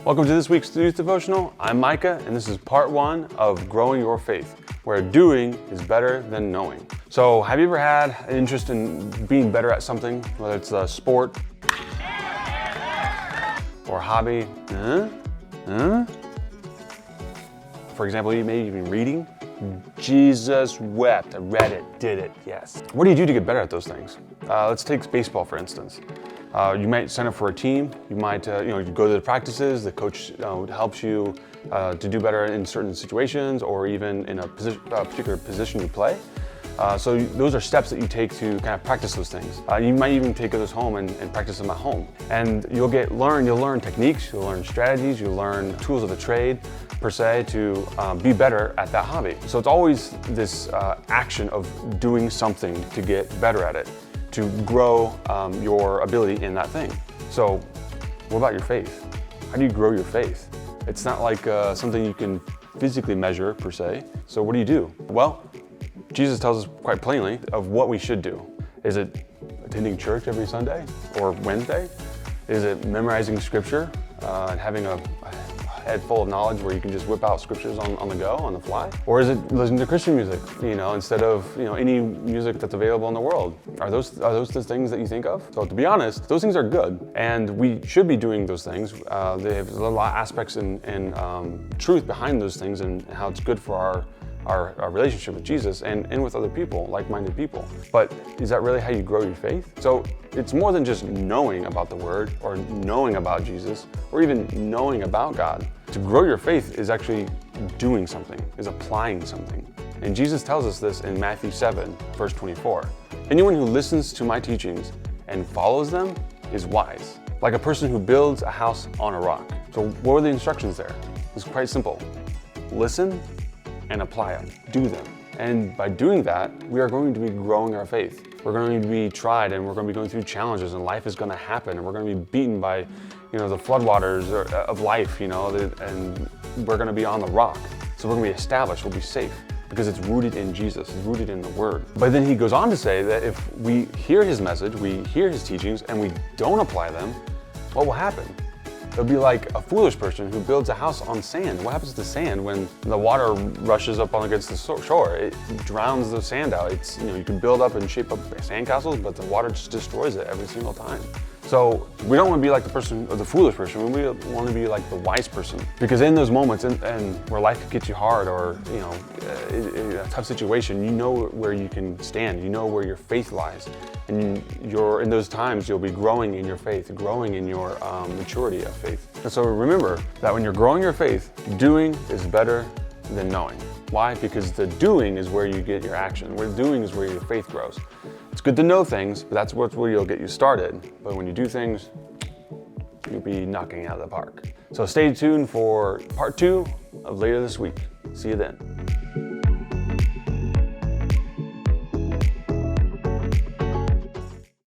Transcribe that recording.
Welcome to this week's Youth Devotional. I'm Micah, and this is part one of Growing Your Faith, where doing is better than knowing. So, have you ever had an interest in being better at something, whether it's a sport or a hobby? For example, you may even reading. Jesus wept. I read it, did it, yes. What do you do to get better at those things? Let's take baseball, for instance. You might sign up for a team. You might, you go to the practices. The coach helps you to do better in certain situations, or even in a particular position you play. So those are steps that you take to kind of practice those things. You might even take those home and practice them at home. And you'll learn techniques, you'll learn strategies, you'll learn tools of the trade, per se, to be better at that hobby. So it's always this action of doing something to get better at it, to grow your ability in that thing. So what about your faith? How do you grow your faith? It's not like something you can physically measure, per se. So what do? Well, Jesus tells us quite plainly of what we should do. Is it attending church every Sunday or Wednesday? Is it memorizing scripture and having a head full of knowledge where you can just whip out scriptures on the go, on the fly? Or is it listening to Christian music, instead of any music that's available in the world? Are those the things that you think of? So to be honest, those things are good, and we should be doing those things. They have a lot of aspects and truth behind those things, and how it's good for our relationship with Jesus and with other people, like-minded people. But is that really how you grow your faith? So it's more than just knowing about the Word or knowing about Jesus or even knowing about God. To grow your faith is actually doing something, is applying something. And Jesus tells us this in Matthew 7, verse 24. Anyone who listens to my teachings and follows them is wise, like a person who builds a house on a rock. So what are the instructions there? It's quite simple. Listen and apply them, do them. And by doing that, we are going to be growing our faith. We're going to be tried, and we're going to be going through challenges, and life is going to happen, and we're going to be beaten by, the floodwaters of life, and we're going to be on the rock. So we're going to be established, we'll be safe, because it's rooted in Jesus, it's rooted in the Word. But then he goes on to say that if we hear his message, we hear his teachings, and we don't apply them, what will happen? It'll be like a foolish person who builds a house on sand. What happens to sand when the water rushes up against the shore? It drowns the sand out. You can build up and shape up sandcastles, but the water just destroys it every single time. So we don't want to be like the foolish person. We want to be like the wise person. Because in those moments, and where life gets you hard, or in a tough situation, you know where you can stand. You know where your faith lies, and in those times you'll be growing in your faith, growing in your maturity of faith. And so remember that when you're growing your faith, doing is better than knowing. Why? Because the doing is where you get your action. Where doing is where your faith grows. It's good to know things, but that's where you'll get you started. But when you do things, you'll be knocking it out of the park. So stay tuned for part 2 of later this week. See you then.